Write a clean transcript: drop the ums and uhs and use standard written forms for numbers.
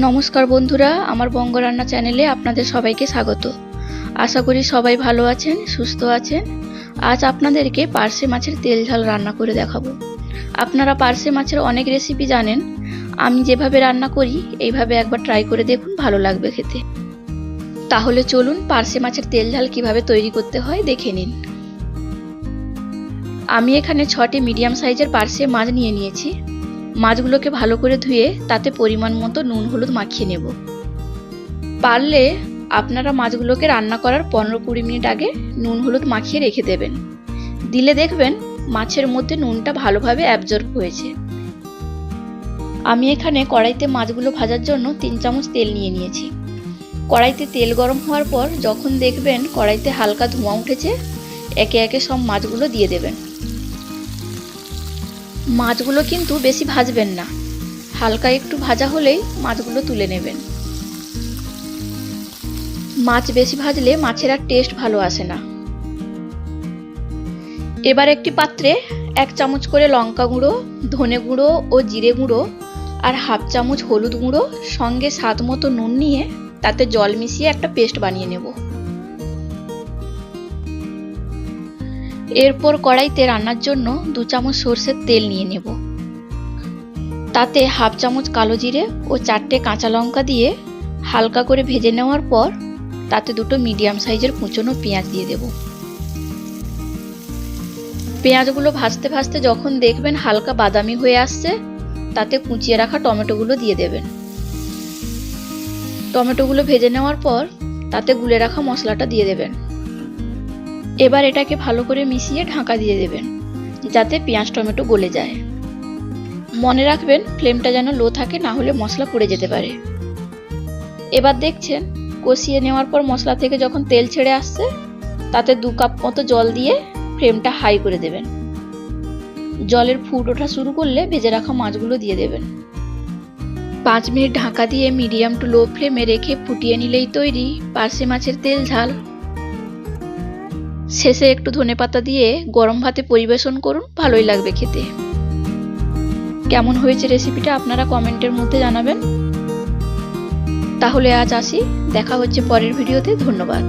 নমস্কার বন্ধুরা, আমার বঙ্গ রান্না চ্যানেলে আপনাদের সবাইকে স্বাগত। আশা করি সবাই ভালো আছেন, সুস্থ আছেন। আজ আপনাদেরকে পার্শে মাছের তেল ঝাল রান্না করে দেখাবো। আপনারা পার্শে মাছের অনেক রেসিপি জানেন, আমি যেভাবে রান্না করি এইভাবে একবার ট্রাই করে দেখুন, ভালো লাগবে খেতে। তাহলে চলুন পার্শে মাছের তেল ঝাল কিভাবে তৈরি করতে হয় দেখে নিন। আমি এখানে 6টি মিডিয়াম সাইজের পার্শে মাছ নিয়ে নিয়েছি। মাছগুলোকে ভালো করে ধুয়ে তাতে পরিমাণ মতো নুন হলুদ মাখিয়ে নেব। পারলে আপনারা মাছগুলোকে রান্না করার 15-20 মিনিট আগে নুন হলুদ মাখিয়ে রেখে দেবেন। দিলে দেখবেন মাছের মধ্যে নুনটা ভালোভাবে অ্যাবজর্ব হয়েছে। আমি এখানে কড়াইতে মাছগুলো ভাজার জন্য 3 চামচ তেল নিয়ে নিয়েছি। কড়াইতে তেল গরম হওয়ার পর যখন দেখবেন কড়াইতে হালকা ধোঁয়া উঠেছে, একে একে সব মাছগুলো দিয়ে দেবেন। মাছগুলো কিন্তু বেশি ভাজবেন না, হালকা একটু ভাজা হলেই মাছগুলো তুলে নেবেন। মাছ বেশি ভাজলে মাছের আর টেস্ট ভালো আসে না। এবার একটি পাত্রে 1 চামচ করে লঙ্কা গুঁড়ো, ধনে গুঁড়ো ও জিরে গুঁড়ো আর হাফ চামচ হলুদ গুঁড়ো সঙ্গে স্বাদ মতো নুন নিয়ে তাতে জল মিশিয়ে একটা পেস্ট বানিয়ে নেব। এরপর কড়াইতে রান্নার জন্য 2 চামচ সরষের তেল নিয়ে নেব। তাতে হাফ চামচ কালো জিরে ও 4টে কাঁচা লঙ্কা দিয়ে হালকা করে ভেজে নেওয়ার পর তাতে 2টো মিডিয়াম সাইজের কুচনো পেঁয়াজ দিয়ে দেব। পেঁয়াজগুলো ভাজতে ভাজতে যখন দেখবেন হালকা বাদামি হয়ে আসছে, তাতে কুচিয়ে রাখা টমেটোগুলো দিয়ে দেবেন। টমেটোগুলো ভেজে নেওয়ার পর তাতে গুলে রাখা মশলাটা দিয়ে দেবেন। এবার এটাকে ভালো করে মিশিয়ে ঢাকা দিয়ে দেবেন যাতে পেঁয়াজ টমেটো গলে যায়। মনে রাখবেন ফ্লেমটা যেন লো থাকে, না হলে মশলা পুড়ে যেতে পারে। এবার দেখছেন কষিয়ে নেওয়ার পর মশলা থেকে যখন তেল ছেড়ে আসছে, তাতে 2 কাপ মতো জল দিয়ে ফ্লেমটা হাই করে দেবেন। জলের ফুট ওঠা শুরু করলে ভেজে রাখা মাছগুলো দিয়ে দেবেন। 5 মিনিট ঢাকা দিয়ে মিডিয়াম টু লো ফ্লেমে রেখে ফুটিয়ে নিলেই তৈরি পার্শে মাছের তেল ঝাল। শেষে একটু ধনেপাতা দিয়ে গরম ভাতে পরিবেশন করুন, ভালোই লাগবে খেতে। কেমন হয়েছে রেসিপিটা আপনারা কমেন্টের মধ্যে জানাবেন। তাহলে আজ আসি, দেখা হচ্ছে পরের ভিডিওতে। ধন্যবাদ।